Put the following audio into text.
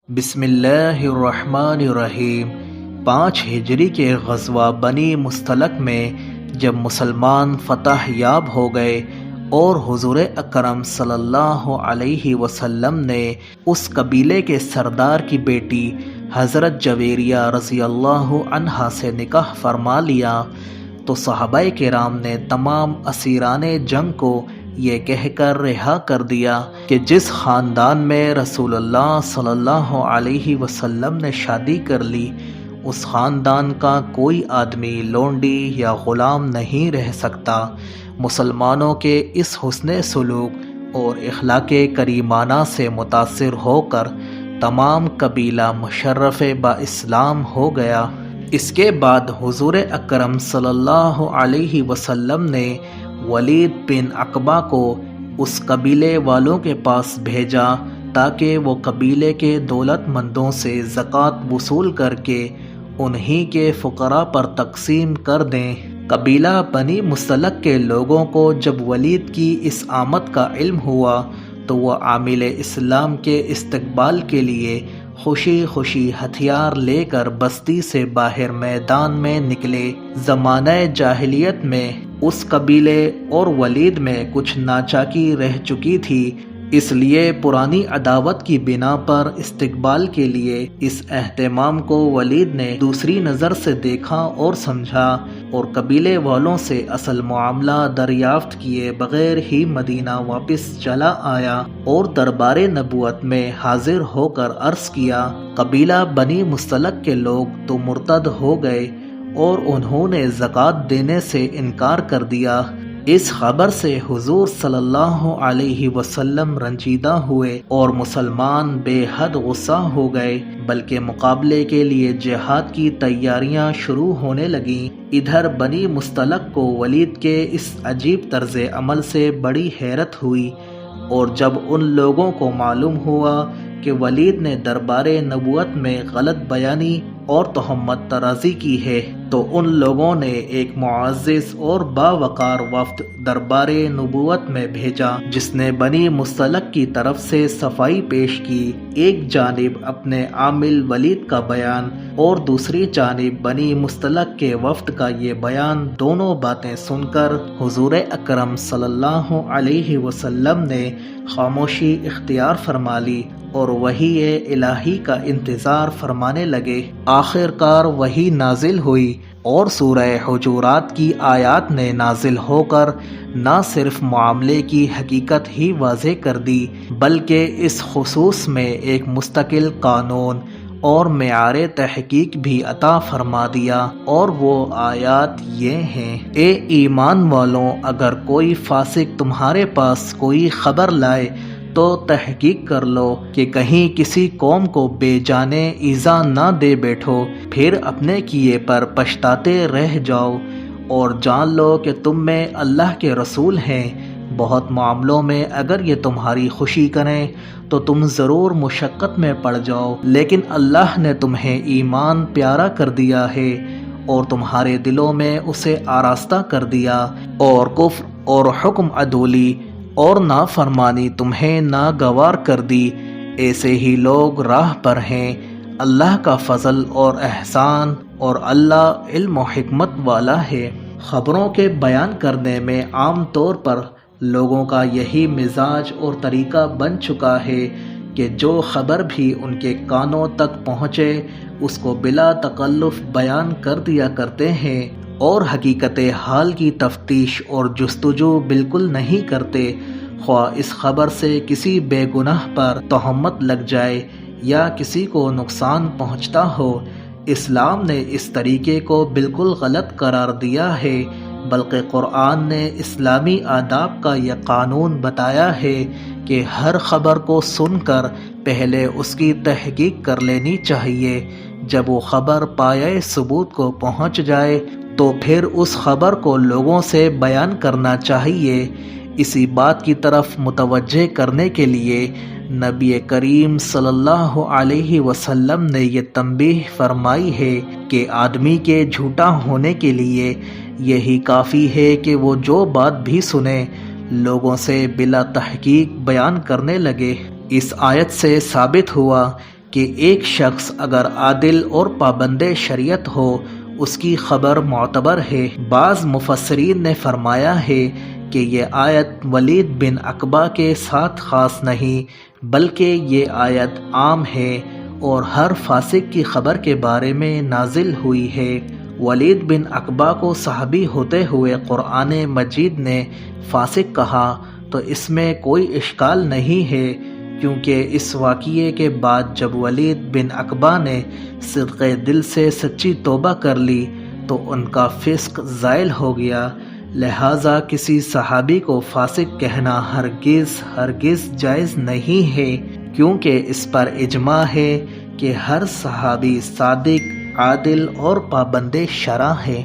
بسم اللہ الرحمن الرحیم 5 ہجری کے غزوہ بنی مستلق میں جب مسلمان فتح یاب ہو گئے اور حضور اکرم صلی اللہ علیہ وسلم نے اس قبیلے کے سردار کی بیٹی حضرت جویریہ رضی اللہ عنہا سے نکاح فرما لیا تو صحابہ کرام نے تمام اسیران جنگ کو یہ کہہ کر رہا کر دیا کہ جس خاندان میں رسول اللہ صلی اللہ علیہ وسلم نے شادی کر لی اس خاندان کا کوئی آدمی لونڈی یا غلام نہیں رہ سکتا۔ مسلمانوں کے اس حسن سلوک اور اخلاق کریمانہ سے متاثر ہو کر تمام قبیلہ مشرف با اسلام ہو گیا۔ اس کے بعد حضور اکرم صلی اللہ علیہ وسلم نے ولید بن عقبہ کو اس قبیلے والوں کے پاس بھیجا تاکہ وہ قبیلے کے دولت مندوں سے زکوٰۃ وصول کر کے انہی کے فقراء پر تقسیم کر دیں۔ قبیلہ بنی مستلق کے لوگوں کو جب ولید کی اس آمد کا علم ہوا تو وہ عامل اسلام کے استقبال کے لیے خوشی خوشی ہتھیار لے کر بستی سے باہر میدان میں نکلے۔ زمانہ جاہلیت میں اس قبیلے اور ولید میں کچھ ناچاکی رہ چکی تھی، اس لیے پرانی عداوت کی بنا پر استقبال کے لیے اس اہتمام کو ولید نے دوسری نظر سے دیکھا اور سمجھا اور قبیلے والوں سے اصل معاملہ دریافت کیے بغیر ہی مدینہ واپس چلا آیا اور دربار نبوت میں حاضر ہو کر عرض کیا، قبیلہ بنی مستلق کے لوگ تو مرتد ہو گئے اور انہوں نے زکوٰۃ دینے سے انکار کر دیا۔ اس خبر سے حضور صلی اللہ علیہ وسلم رنجیدہ ہوئے اور مسلمان بے حد غصہ ہو گئے، بلکہ مقابلے کے لیے جہاد کی تیاریاں شروع ہونے لگیں۔ ادھر بنی مستلق کو ولید کے اس عجیب طرز عمل سے بڑی حیرت ہوئی، اور جب ان لوگوں کو معلوم ہوا کہ ولید نے دربار نبوت میں غلط بیانی اور تہمت ترازی کی ہے تو ان لوگوں نے ایک معزز اور باوقار وفد دربار نبوت میں بھیجا جس نے بنی مستلق کی طرف سے صفائی پیش کی۔ ایک جانب اپنے عامل ولید کا بیان اور دوسری جانب بنی مستلق کے وفد کا یہ بیان، دونوں باتیں سن کر حضور اکرم صلی اللہ علیہ وسلم نے خاموشی اختیار فرما لی اور وحی الہی کا انتظار فرمانے لگے۔ آخر کار وحی نازل ہوئی اور سورہ حجرات کی آیات نے نازل ہو کر نہ صرف معاملے کی حقیقت ہی واضح کر دی بلکہ اس خصوص میں ایک مستقل قانون اور معیار تحقیق بھی عطا فرما دیا، اور وہ آیات یہ ہیں: اے ایمان والوں، اگر کوئی فاسق تمہارے پاس کوئی خبر لائے تو تحقیق کر لو کہ کہیں کسی قوم کو بے جانے ایذا نہ دے بیٹھو، پھر اپنے کیے پر پچھتاتے رہ جاؤ، اور جان لو کہ تم میں اللہ کے رسول ہیں۔ بہت معاملوں میں اگر یہ تمہاری خوشی کریں تو تم ضرور مشقت میں پڑ جاؤ، لیکن اللہ نے تمہیں ایمان پیارا کر دیا ہے اور تمہارے دلوں میں اسے آراستہ کر دیا، اور کفر اور حکم عدولی اور نافرمانی تمہیں ناگوار کر دی۔ ایسے ہی لوگ راہ پر ہیں۔ اللہ کا فضل اور احسان، اور اللہ علم و حکمت والا ہے۔ خبروں کے بیان کرنے میں عام طور پر لوگوں کا یہی مزاج اور طریقہ بن چکا ہے کہ جو خبر بھی ان کے کانوں تک پہنچے اس کو بلا تکلف بیان کر دیا کرتے ہیں، اور حقیقت حال کی تفتیش اور جستجو بالکل نہیں کرتے، خواہ اس خبر سے کسی بے گناہ پر تہمت لگ جائے یا کسی کو نقصان پہنچتا ہو۔ اسلام نے اس طریقے کو بالکل غلط قرار دیا ہے، بلکہ قرآن نے اسلامی آداب کا یہ قانون بتایا ہے کہ ہر خبر کو سن کر پہلے اس کی تحقیق کر لینی چاہیے۔ جب وہ خبر پایۂ ثبوت کو پہنچ جائے تو پھر اس خبر کو لوگوں سے بیان کرنا چاہیے۔ اسی بات کی طرف متوجہ کرنے کے لیے نبی کریم صلی اللہ علیہ وسلم نے یہ تنبیہ فرمائی ہے کہ آدمی کے جھوٹا ہونے کے لیے یہی کافی ہے کہ وہ جو بات بھی سنے لوگوں سے بلا تحقیق بیان کرنے لگے۔ اس آیت سے ثابت ہوا کہ ایک شخص اگر عادل اور پابند شریعت ہو اس کی خبر معتبر ہے۔ بعض مفسرین نے فرمایا ہے کہ یہ آیت ولید بن عقبہ کے ساتھ خاص نہیں بلکہ یہ آیت عام ہے اور ہر فاسق کی خبر کے بارے میں نازل ہوئی ہے۔ ولید بن عقبہ کو صحابی ہوتے ہوئے قرآن مجید نے فاسق کہا تو اس میں کوئی اشکال نہیں ہے، کیونکہ اس واقعے کے بعد جب ولید بن عقبہ نے صدق دل سے سچی توبہ کر لی تو ان کا فسق زائل ہو گیا، لہٰذا کسی صحابی کو فاسق کہنا ہرگز جائز نہیں ہے، کیونکہ اس پر اجماع ہے کہ ہر صحابی صادق، عادل اور پابند شرع ہے۔